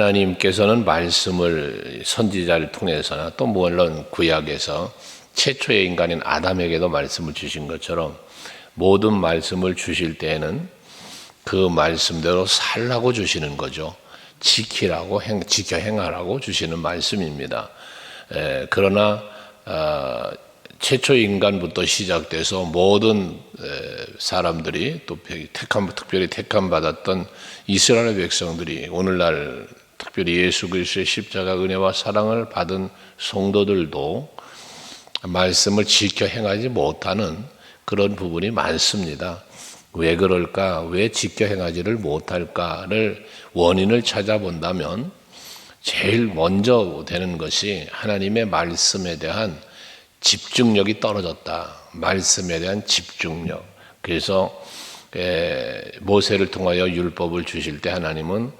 하나님께서는 말씀을 선지자를 통해서나 또 물론 구약에서 최초의 인간인 아담에게도 말씀을 주신 것처럼 모든 말씀을 주실 때에는 그 말씀대로 살라고 주시는 거죠. 지키라고 지켜 행하라고 주시는 말씀입니다. 그러나 최초 인간부터 시작돼서 모든 사람들이 또 특별히 택함 받았던 이스라엘 백성들이 오늘날 특별히 예수 그리스도의 십자가 은혜와 사랑을 받은 성도들도 말씀을 지켜 행하지 못하는 그런 부분이 많습니다. 왜 그럴까? 왜 지켜 행하지를 못할까를 원인을 찾아본다면 제일 먼저 되는 것이 하나님의 말씀에 대한 집중력이 떨어졌다. 말씀에 대한 집중력. 그래서 모세를 통하여 율법을 주실 때 하나님은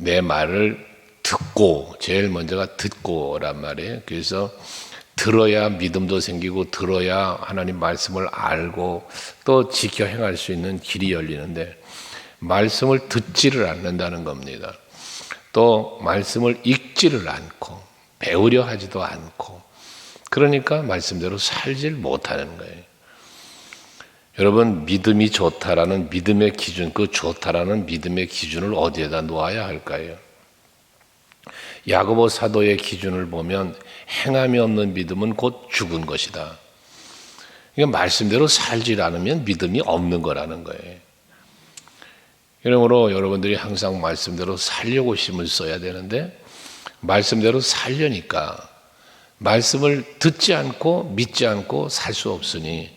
내 말을 듣고, 제일 먼저가 듣고란 말이에요. 그래서 들어야 믿음도 생기고 들어야 하나님 말씀을 알고 또 지켜 행할 수 있는 길이 열리는데 말씀을 듣지를 않는다는 겁니다. 또 말씀을 읽지를 않고 배우려 하지도 않고 그러니까 말씀대로 살질 못하는 거예요. 여러분, 믿음이 좋다라는 믿음의 기준, 그 좋다라는 믿음의 기준을 어디에다 놓아야 할까요? 야고보 사도의 기준을 보면 행함이 없는 믿음은 곧 죽은 것이다. 그러니까 말씀대로 살지 않으면 믿음이 없는 거라는 거예요. 그러므로 여러분들이 항상 말씀대로 살려고 힘을 써야 되는데 말씀대로 살려니까 말씀을 듣지 않고 믿지 않고 살 수 없으니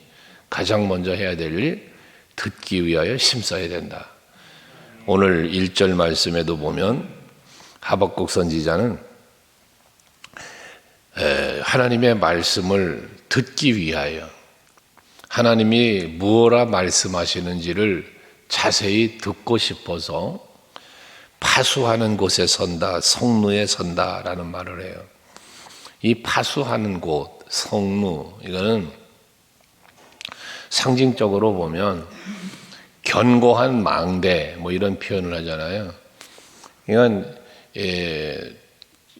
가장 먼저 해야 될 일, 듣기 위하여 힘써야 된다. 오늘 1절 말씀에도 보면 하박국 선지자는 하나님의 말씀을 듣기 위하여 하나님이 무엇라 말씀하시는지를 자세히 듣고 싶어서 파수하는 곳에 선다, 성루에 선다라는 말을 해요. 이 파수하는 곳, 성루, 이거는 상징적으로 보면 견고한 망대 뭐 이런 표현을 하잖아요. 이건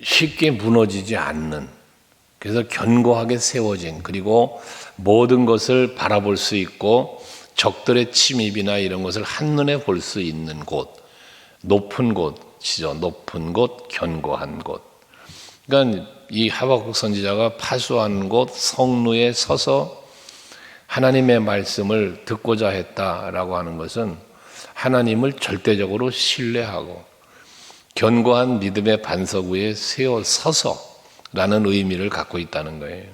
쉽게 무너지지 않는, 그래서 견고하게 세워진, 그리고 모든 것을 바라볼 수 있고 적들의 침입이나 이런 것을 한눈에 볼 수 있는 곳, 높은 곳이죠. 높은 곳, 견고한 곳. 그러니까 이 하박국 선지자가 파수한 곳 성루에 서서 하나님의 말씀을 듣고자 했다라고 하는 것은 하나님을 절대적으로 신뢰하고 견고한 믿음의 반석 위에 세워 서서라는 의미를 갖고 있다는 거예요.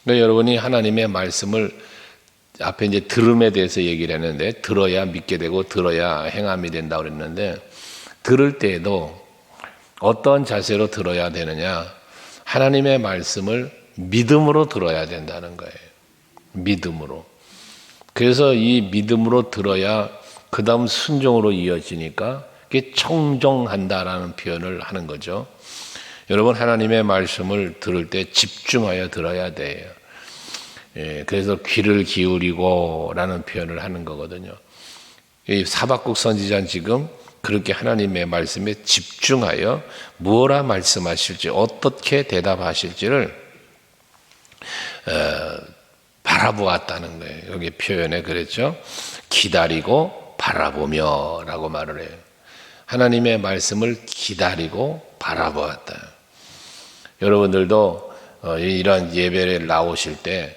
그러니까 여러분이 하나님의 말씀을 앞에 이제 들음에 대해서 얘기를 했는데 들어야 믿게 되고 들어야 행함이 된다고 그랬는데 들을 때에도 어떤 자세로 들어야 되느냐? 하나님의 말씀을 믿음으로 들어야 된다는 거예요. 믿음으로. 그래서 이 믿음으로 들어야 그 다음 순종으로 이어지니까 그게 청종한다라는 표현을 하는 거죠. 여러분, 하나님의 말씀을 들을 때 집중하여 들어야 돼요. 그래서 귀를 기울이고 라는 표현을 하는 거거든요. 이 하박국 선지자는 지금 그렇게 하나님의 말씀에 집중하여 무엇라 말씀하실지 어떻게 대답하실지를 바라보았다는 거예요. 여기 표현에 그랬죠. 기다리고 바라보며 라고 말을 해요. 하나님의 말씀을 기다리고 바라보았다. 여러분들도 이런 예배에 나오실 때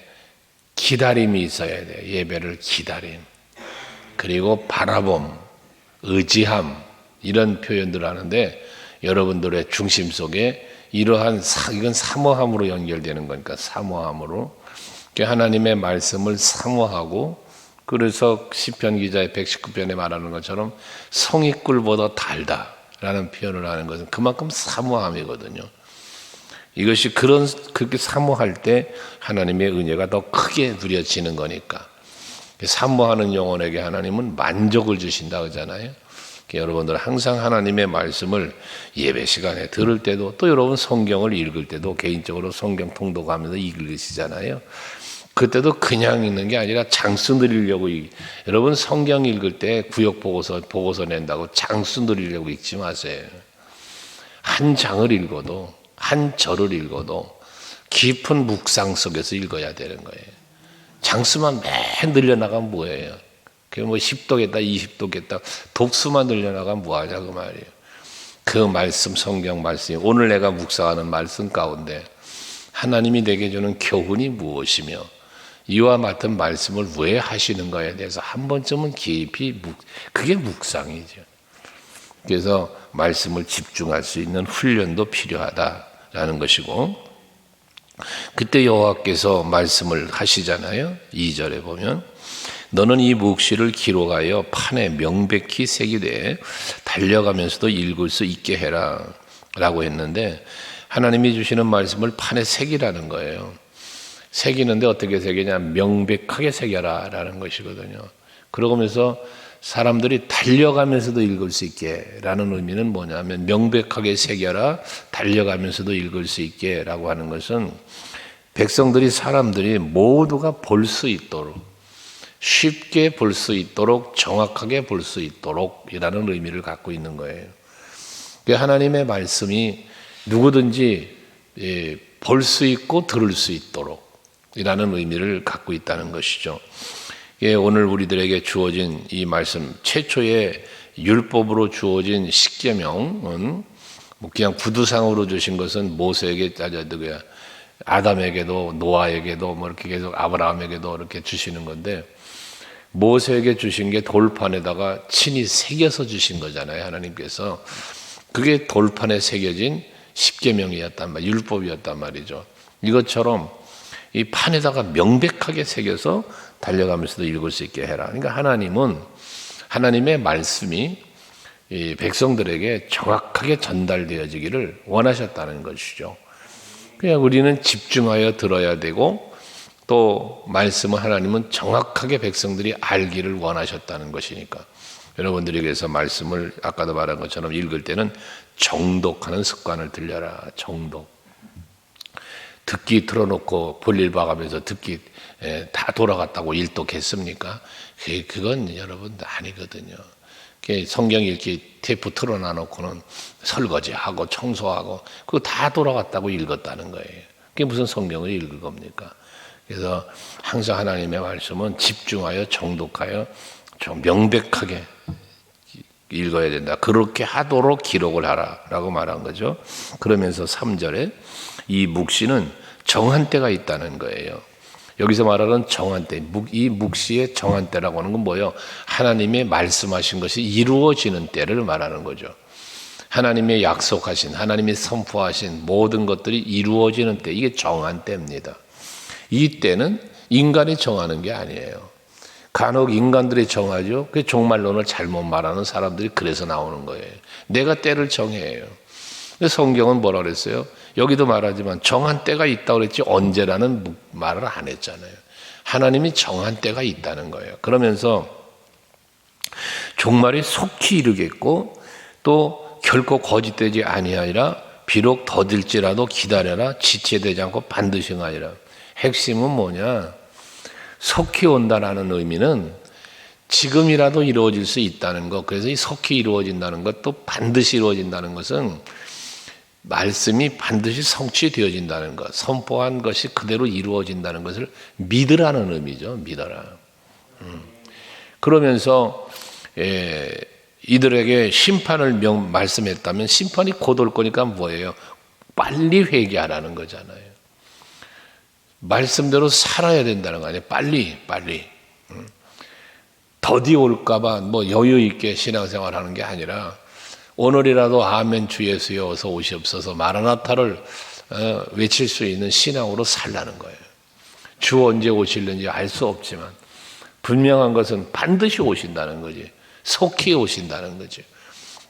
기다림이 있어야 돼요. 예배를 기다림. 그리고 바라봄, 의지함 이런 표현들을 하는데 여러분들의 중심 속에 이러한 이건 사모함으로 연결되는 거니까 사모함으로 하나님의 말씀을 사모하고 그래서 시편 기자의 119편에 말하는 것처럼 성이꿀보다 달다라는 표현을 하는 것은 그만큼 사모함이거든요. 이것이 그렇게 사모할 때 하나님의 은혜가 더 크게 누려지는 거니까. 사모하는 영혼에게 하나님은 만족을 주신다 그러잖아요. 여러분들 항상 하나님의 말씀을 예배 시간에 들을 때도 또 여러분 성경을 읽을 때도 개인적으로 성경 통독하면서 읽으시잖아요. 그때도 그냥 읽는 게 아니라 장수 누리려고 여러분 성경 읽을 때 구역 보고서 낸다고 장수 누리려고 읽지 마세요. 한 장을 읽어도, 한 절을 읽어도 깊은 묵상 속에서 읽어야 되는 거예요. 장수만 매일 늘려나가면 뭐예요? 그게 뭐 10도겠다, 20도겠다, 독수만 늘려나가면 뭐하냐 그 말이에요. 그 말씀, 성경 말씀이 오늘 내가 묵상하는 말씀 가운데 하나님이 내게 주는 교훈이 무엇이며 이와 같은 말씀을 왜 하시는가에 대해서 한 번쯤은 깊이 그게 묵상이죠. 그래서 말씀을 집중할 수 있는 훈련도 필요하다라는 것이고, 그때 여호와께서 말씀을 하시잖아요. 2절에 보면 너는 이 묵시를 기록하여 판에 명백히 새기되 달려가면서도 읽을 수 있게 해라 라고 했는데, 하나님이 주시는 말씀을 판에 새기라는 거예요. 새기는데 어떻게 새기냐, 명백하게 새겨라 라는 것이거든요. 그러면서 사람들이 달려가면서도 읽을 수 있게 라는 의미는 뭐냐면, 명백하게 새겨라, 달려가면서도 읽을 수 있게 라고 하는 것은 백성들이, 사람들이 모두가 볼 수 있도록, 쉽게 볼 수 있도록, 정확하게 볼 수 있도록 이라는 의미를 갖고 있는 거예요. 하나님의 말씀이 누구든지 볼 수 있고 들을 수 있도록 이라는 의미를 갖고 있다는 것이죠. 오늘 우리들에게 주어진 이 말씀, 최초의 율법으로 주어진 십계명은 뭐 그냥 구두상으로 주신 것은 모세에게, 아담에게도 노아에게도 뭐 이렇게 계속 아브라함에게도 이렇게 주시는 건데, 모세에게 주신 게 돌판에다가 친히 새겨서 주신 거잖아요. 하나님께서. 그게 돌판에 새겨진 십계명이었단 말, 율법이었단 말이죠. 이것처럼 이 판에다가 명백하게 새겨서 달려가면서도 읽을 수 있게 해라. 그러니까 하나님은, 하나님의 말씀이 이 백성들에게 정확하게 전달되어지기를 원하셨다는 것이죠. 그냥 우리는 집중하여 들어야 되고, 또 말씀을 하나님은 정확하게 백성들이 알기를 원하셨다는 것이니까, 여러분들에게서 말씀을 아까도 말한 것처럼 읽을 때는 정독하는 습관을 들여라. 정독. 듣기 틀어놓고 볼일 봐가면서 듣기 다 돌아갔다고 일독했습니까? 그건 여러분 아니거든요. 성경 읽기 테이프 틀어놔놓고는 설거지하고 청소하고 그거 다 돌아갔다고 읽었다는 거예요. 그게 무슨 성경을 읽을 겁니까? 그래서 항상 하나님의 말씀은 집중하여 정독하여 좀 명백하게 읽어야 된다. 그렇게 하도록 기록을 하라라고 말한 거죠. 그러면서 3절에 이 묵시는 정한 때가 있다는 거예요. 여기서 말하는 정한 때, 이 묵시의 정한 때라고 하는 건 뭐예요? 하나님의 말씀하신 것이 이루어지는 때를 말하는 거죠. 하나님의 약속하신, 하나님이 선포하신 모든 것들이 이루어지는 때, 이게 정한 때입니다. 이 때는 인간이 정하는 게 아니에요. 간혹 인간들이 정하죠. 그 종말론을 잘못 말하는 사람들이 그래서 나오는 거예요. 내가 때를 정해요. 성경은 뭐라 그랬어요? 여기도 말하지만 정한 때가 있다고 그랬지 언제라는 말을 안 했잖아요. 하나님이 정한 때가 있다는 거예요. 그러면서 종말이 속히 이르겠고 또 결코 거짓되지 아니하리라. 비록 더딜지라도 기다려라. 지체되지 않고 반드시 응하리라. 핵심은 뭐냐? 속히 온다라는 의미는 지금이라도 이루어질 수 있다는 것. 그래서 이 속히 이루어진다는 것, 또 반드시 이루어진다는 것은 말씀이 반드시 성취되어진다는 것, 선포한 것이 그대로 이루어진다는 것을 믿으라는 의미죠. 믿어라. 그러면서 이들에게 심판을 말씀했다면 심판이 곧 올 거니까 뭐예요? 빨리 회개하라는 거잖아요. 말씀대로 살아야 된다는 거 아니에요. 빨리. 더디 올까 봐 뭐 여유 있게 신앙생활하는 게 아니라 오늘이라도 아멘 주 예수여 어서 오시옵소서 마라나타를 외칠 수 있는 신앙으로 살라는 거예요. 주 언제 오실는지 알 수 없지만 분명한 것은 반드시 오신다는 거지. 속히 오신다는 거죠.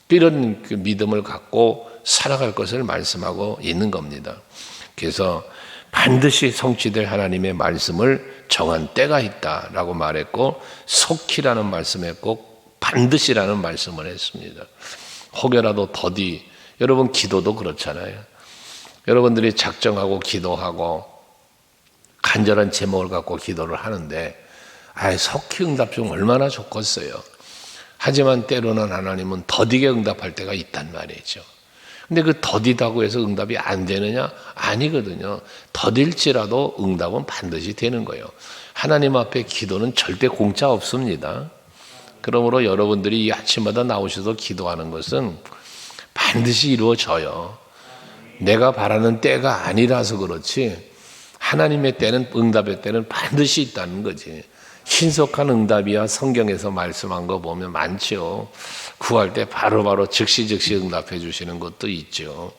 이런 그 믿음을 갖고 살아갈 것을 말씀하고 있는 겁니다. 그래서 반드시 성취될 하나님의 말씀을 정한 때가 있다라고 말했고, 속히라는 말씀했고 반드시라는 말씀을 했습니다. 혹여라도 더디, 여러분 기도도 그렇잖아요. 여러분들이 작정하고 기도하고 간절한 제목을 갖고 기도를 하는데 속히 응답 중 얼마나 좋겠어요. 하지만 때로는 하나님은 더디게 응답할 때가 있단 말이죠. 근데 그 더디다고 해서 응답이 안 되느냐? 아니거든요. 더딜지라도 응답은 반드시 되는 거예요. 하나님 앞에 기도는 절대 공짜 없습니다. 그러므로 여러분들이 이 아침마다 나오셔서 기도하는 것은 반드시 이루어져요. 내가 바라는 때가 아니라서 그렇지 하나님의 때는, 응답의 때는 반드시 있다는 거지. 신속한 응답이야 성경에서 말씀한 거 보면 많죠. 구할 때 바로바로 즉시 응답해 주시는 것도 있죠.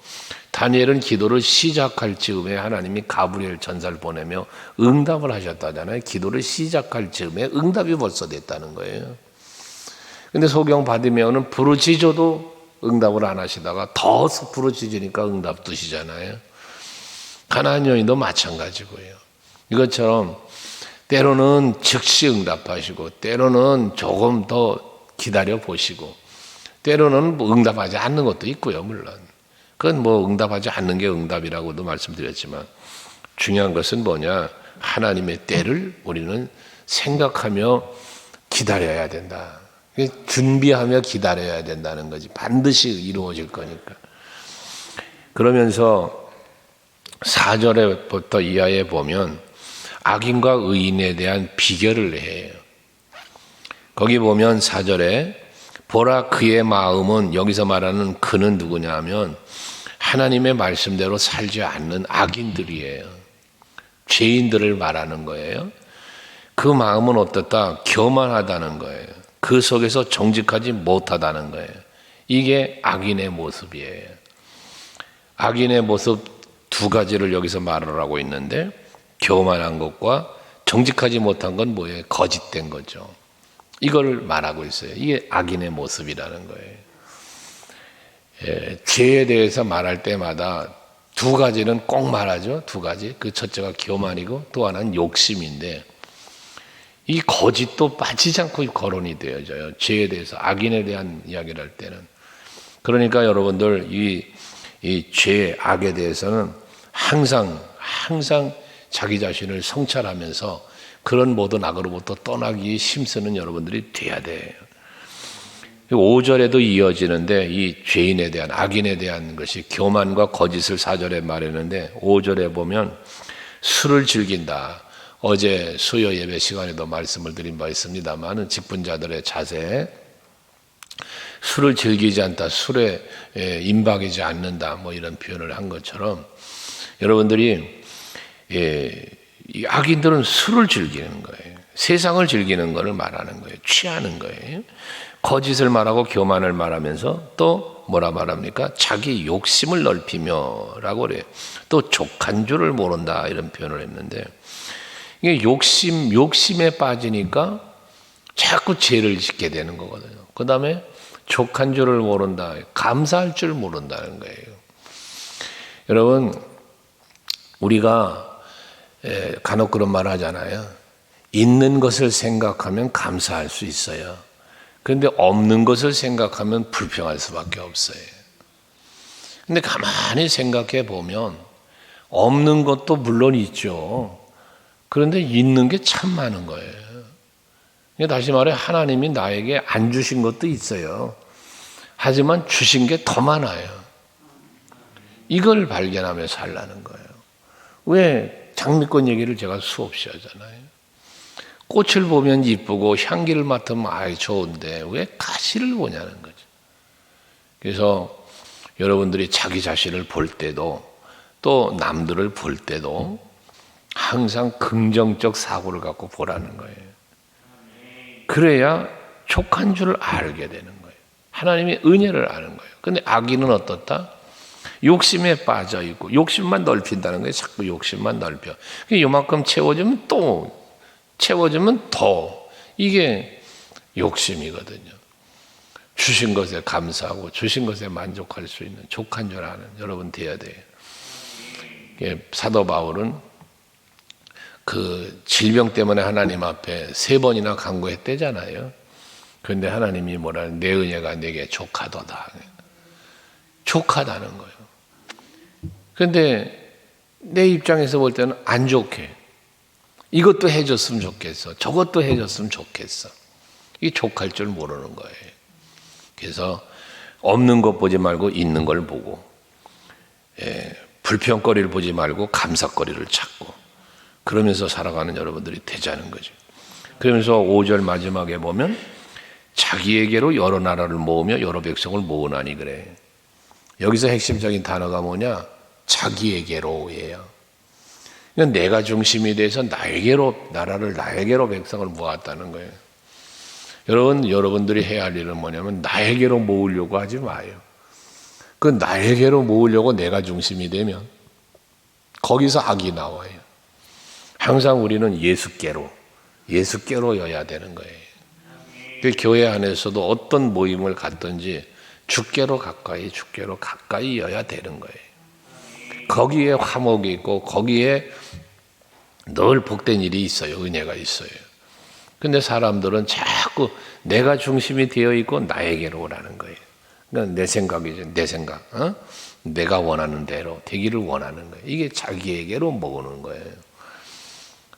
다니엘은 기도를 시작할 즈음에 하나님이 가브리엘 전사를 보내며 응답을 하셨다잖아요. 기도를 시작할 즈음에 응답이 벌써 됐다는 거예요. 근데 소경 받으면은 부르짖어도 응답을 안 하시다가 더 부르짖으니까 응답 두시잖아요. 가나안 여인도 마찬가지고요. 이것처럼 때로는 즉시 응답하시고 때로는 조금 더 기다려 보시고 때로는 뭐 응답하지 않는 것도 있고요. 물론 그건 뭐 응답하지 않는 게 응답이라고도 말씀드렸지만 중요한 것은 뭐냐, 하나님의 때를 우리는 생각하며 기다려야 된다. 준비하며 기다려야 된다는 거지. 반드시 이루어질 거니까. 그러면서 4절부터 이하에 보면 악인과 의인에 대한 비교를 해요. 거기 보면 4절에 보라 그의 마음은, 여기서 말하는 그는 누구냐 하면 하나님의 말씀대로 살지 않는 악인들이에요. 죄인들을 말하는 거예요. 그 마음은 어떻다? 교만하다는 거예요. 그 속에서 정직하지 못하다는 거예요. 이게 악인의 모습이에요. 악인의 모습 두 가지를 여기서 말을 하고 있는데 교만한 것과 정직하지 못한 건 뭐예요? 거짓된 거죠. 이걸 말하고 있어요. 이게 악인의 모습이라는 거예요. 죄에 대해서 말할 때마다 두 가지는 꼭 말하죠. 두 가지. 그 첫째가 교만이고 또 하나는 욕심인데 이 거짓도 빠지지 않고 거론이 되어져요. 죄에 대해서, 악인에 대한 이야기를 할 때는. 그러니까 여러분들 이 죄, 악에 대해서는 항상 자기 자신을 성찰하면서 그런 모든 악으로부터 떠나기 힘쓰는 여러분들이 돼야 돼요. 5절에도 이어지는데 이 죄인에 대한, 악인에 대한 것이 교만과 거짓을 4절에 말했는데 5절에 보면 술을 즐긴다. 어제 수요 예배 시간에도 말씀을 드린 바 있습니다만 직분자들의 자세, 술을 즐기지 않다, 술에 임박이지 않는다, 뭐 이런 표현을 한 것처럼 여러분들이 이 악인들은 술을 즐기는 거예요. 세상을 즐기는 것을 말하는 거예요. 취하는 거예요. 거짓을 말하고 교만을 말하면서 또 뭐라 말합니까? 자기 욕심을 넓히며라고 그래요. 또 족한 줄을 모른다 이런 표현을 했는데 이게 욕심에 빠지니까 자꾸 죄를 짓게 되는 거거든요. 그 다음에 족한 줄을 모른다, 감사할 줄 모른다는 거예요. 여러분, 우리가 간혹 그런 말 하잖아요. 있는 것을 생각하면 감사할 수 있어요. 그런데 없는 것을 생각하면 불평할 수밖에 없어요. 근데 가만히 생각해 보면 없는 것도 물론 있죠. 그런데 있는 게 참 많은 거예요. 다시 말해 하나님이 나에게 안 주신 것도 있어요. 하지만 주신 게 더 많아요. 이걸 발견하며 살라는 거예요. 왜 장미꽃 얘기를 제가 수없이 하잖아요. 꽃을 보면 이쁘고 향기를 맡으면 아이 좋은데 왜 가시를 보냐는 거죠. 그래서 여러분들이 자기 자신을 볼 때도 또 남들을 볼 때도 항상 긍정적 사고를 갖고 보라는 거예요. 그래야 족한 줄을 알게 되는 거예요. 하나님의 은혜를 아는 거예요. 근데 악인은 어떻다? 욕심에 빠져 있고 욕심만 넓힌다는 거예요. 자꾸 욕심만 넓혀. 요만큼 채워주면 또 채워주면 더, 이게 욕심이거든요. 주신 것에 감사하고 주신 것에 만족할 수 있는 족한 줄 아는 여러분 돼야 돼요. 사도 바울은 그 질병 때문에 하나님 앞에 3번이나 간구했대잖아요. 그런데 하나님이 뭐라, 내 은혜가 내게 족하도다. 족하다는 거예요. 그런데 내 입장에서 볼 때는 안 좋게, 이것도 해줬으면 좋겠어, 저것도 해줬으면 좋겠어. 이 족할 줄 모르는 거예요. 그래서 없는 것 보지 말고 있는 걸 보고, 불평거리를 보지 말고 감사거리를 찾고 그러면서 살아가는 여러분들이 되자는 거죠. 그러면서 5절 마지막에 보면 자기에게로 여러 나라를 모으며 여러 백성을 모으나니 그래. 여기서 핵심적인 단어가 뭐냐? 자기에게로예요. 그러니까 내가 중심이 돼서 나에게로 나라를 나에게로 백성을 모았다는 거예요. 여러분들이 해야 할 일은 뭐냐면 나에게로 모으려고 하지 마요. 그 나에게로 모으려고 내가 중심이 되면 거기서 악이 나와요. 항상 우리는 예수께로여야 되는 거예요. 그 교회 안에서도 어떤 모임을 갖든지 주께로 가까이여야 되는 거예요. 거기에 화목이 있고 거기에 늘 복된 일이 있어요. 은혜가 있어요. 근데 사람들은 자꾸 내가 중심이 되어 있고 나에게로 오라는 거예요. 그러니까 내 생각이죠. 내 생각. 내가 원하는 대로 되기를 원하는 거예요. 이게 자기에게로 모으는 거예요.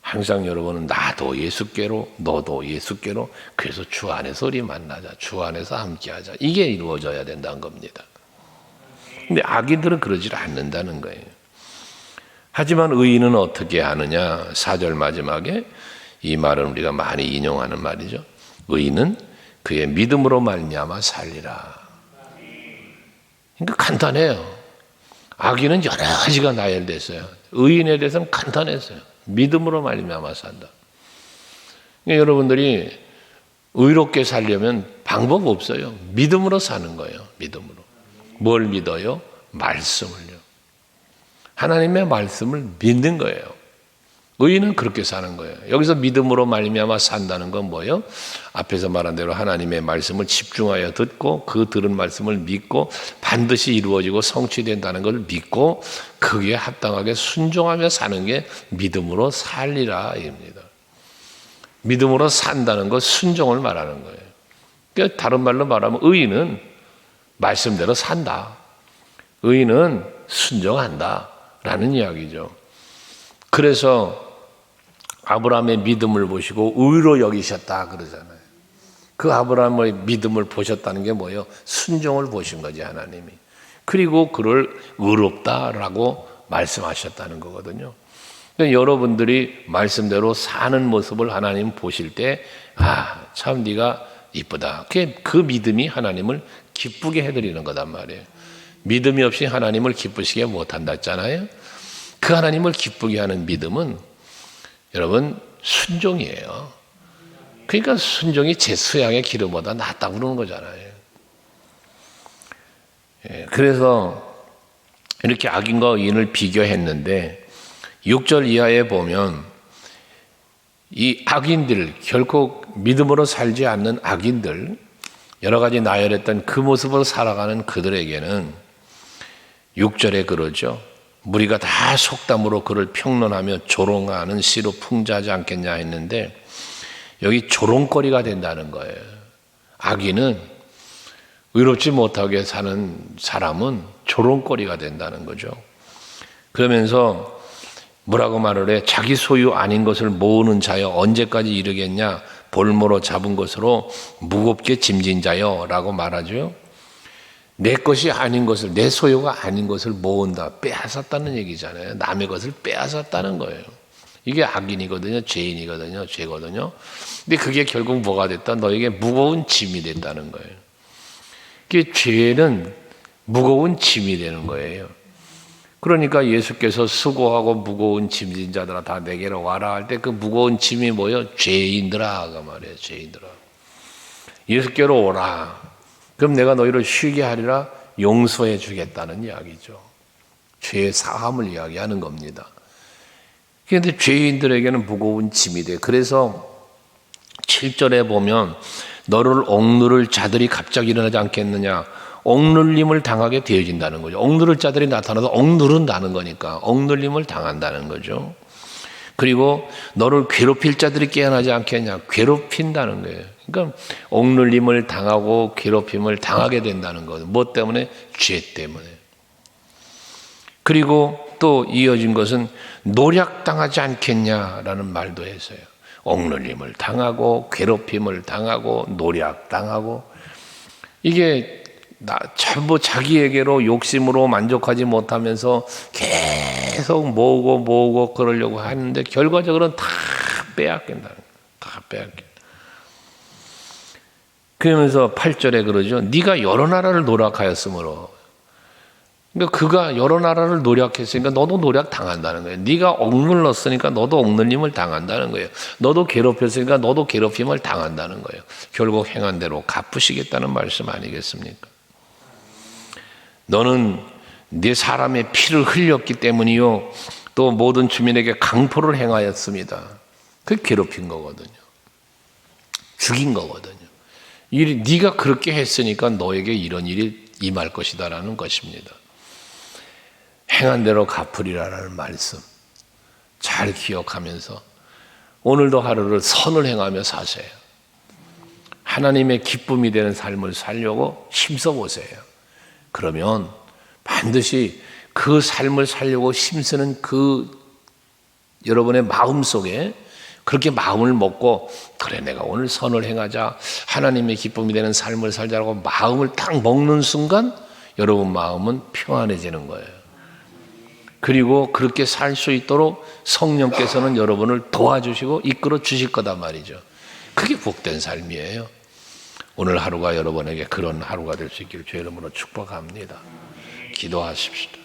항상 여러분은 나도 예수께로 너도 예수께로 그래서 주 안에서 우리 만나자. 주 안에서 함께하자. 이게 이루어져야 된다는 겁니다. 근데 악인들은 그러질 않는다는 거예요. 하지만 의인은 어떻게 하느냐? 4절 마지막에 이 말은 우리가 많이 인용하는 말이죠. 의인은 그의 믿음으로 말미암아 살리라. 그러니까 간단해요. 악인은 여러 가지가 나열됐어요. 의인에 대해서는 간단했어요. 믿음으로 말미암아 산다. 그러니까 여러분들이 의롭게 살려면 방법 없어요. 믿음으로 사는 거예요. 믿음으로. 뭘 믿어요? 말씀을요. 하나님의 말씀을 믿는 거예요. 의인은 그렇게 사는 거예요. 여기서 믿음으로 말미암아 산다는 건 뭐예요? 앞에서 말한 대로 하나님의 말씀을 집중하여 듣고 그 들은 말씀을 믿고 반드시 이루어지고 성취된다는 걸 믿고 그게 합당하게 순종하며 사는 게 믿음으로 살리라 입니다. 믿음으로 산다는 것 순종을 말하는 거예요. 그러니까 다른 말로 말하면 의인은 말씀대로 산다. 의인은 순종한다 라는 이야기죠. 그래서 아브라함의 믿음을 보시고 의로 여기셨다 그러잖아요. 그 아브라함의 믿음을 보셨다는 게 뭐예요? 순종을 보신 거지 하나님이. 그리고 그를 의롭다라고 말씀하셨다는 거거든요. 그러니까 여러분들이 말씀대로 사는 모습을 하나님 보실 때 참 네가 이쁘다. 그 믿음이 하나님을 기쁘게 해드리는 거단 말이에요. 믿음이 없이 하나님을 기쁘시게 못한다 했잖아요. 그 하나님을 기쁘게 하는 믿음은 여러분 순종이에요. 그러니까 순종이 제 수양의 기름보다 낫다고 그러는 거잖아요. 그래서 이렇게 악인과 의인을 비교했는데 6절 이하에 보면 이 악인들, 결코 믿음으로 살지 않는 악인들, 여러 가지 나열했던 그 모습으로 살아가는 그들에게는 6절에 그러죠. 무리가 다 속담으로 그를 평론하며 조롱하는 시로 풍자하지 않겠냐 했는데 여기 조롱거리가 된다는 거예요. 악인은 의롭지 못하게 사는 사람은 조롱거리가 된다는 거죠. 그러면서 뭐라고 말을 해? 자기 소유 아닌 것을 모으는 자여 언제까지 이르겠냐? 볼모로 잡은 것으로 무겁게 짐진 자여 라고 말하죠. 내 것이 아닌 것을, 내 소유가 아닌 것을 모은다. 빼앗았다는 얘기잖아요. 남의 것을 빼앗았다는 거예요. 이게 악인이거든요. 죄인이거든요. 죄거든요. 근데 그게 결국 뭐가 됐다? 너에게 무거운 짐이 됐다는 거예요. 그게 죄는 무거운 짐이 되는 거예요. 그러니까 예수께서 수고하고 무거운 짐진 자들아 다 내게로 와라 할 때 그 무거운 짐이 뭐예요? 죄인들아가 말이에요. 죄인들아. 예수께로 오라. 그럼 내가 너희를 쉬게 하리라 용서해 주겠다는 이야기죠. 죄의 사함을 이야기하는 겁니다. 그런데 죄인들에게는 무거운 짐이 돼. 그래서 7절에 보면 너를 억누를 자들이 갑자기 일어나지 않겠느냐. 억눌림을 당하게 되어진다는 거죠. 억누를 자들이 나타나도 억누른다는 거니까 억눌림을 당한다는 거죠. 그리고 너를 괴롭힐 자들이 깨어나지 않겠냐. 괴롭힌다는 거예요. 그러니까 억눌림을 당하고 괴롭힘을 당하게 된다는 거예요. 뭐 때문에? 죄 때문에. 그리고 또 이어진 것은 노략당하지 않겠냐라는 말도 했어요. 억눌림을 당하고 괴롭힘을 당하고 노략당하고 이게 전부 자기에게로 욕심으로 만족하지 못하면서 계속 모으고 그러려고 하는데 결과적으로는 다 빼앗긴다는 거예요. 다 빼앗겨. 그러면서 8절에 그러죠. 네가 여러 나라를 노력하였으므로. 그러니까 그가 여러 나라를 노력했으니까 너도 노력 당한다는 거예요. 네가 억눌렀으니까 너도 억눌림을 당한다는 거예요. 너도 괴롭혔으니까 너도 괴롭힘을 당한다는 거예요. 결국 행한 대로 갚으시겠다는 말씀 아니겠습니까? 너는 네 사람의 피를 흘렸기 때문이요. 또 모든 주민에게 강포를 행하였습니다. 그게 괴롭힌 거거든요. 죽인 거거든요. 네가 그렇게 했으니까 너에게 이런 일이 임할 것이다라는 것입니다. 행한 대로 갚으리라는 말씀 잘 기억하면서 오늘도 하루를 선을 행하며 사세요. 하나님의 기쁨이 되는 삶을 살려고 힘써 보세요. 그러면 반드시 그 삶을 살려고 힘쓰는 그 여러분의 마음 속에 그렇게 마음을 먹고 그래 내가 오늘 선을 행하자 하나님의 기쁨이 되는 삶을 살자라고 마음을 딱 먹는 순간 여러분 마음은 평안해지는 거예요. 그리고 그렇게 살 수 있도록 성령께서는 여러분을 도와주시고 이끌어 주실 거단 말이죠. 그게 복된 삶이에요. 오늘 하루가 여러분에게 그런 하루가 될 수 있기를 주의 이름으로 축복합니다. 기도하십시오.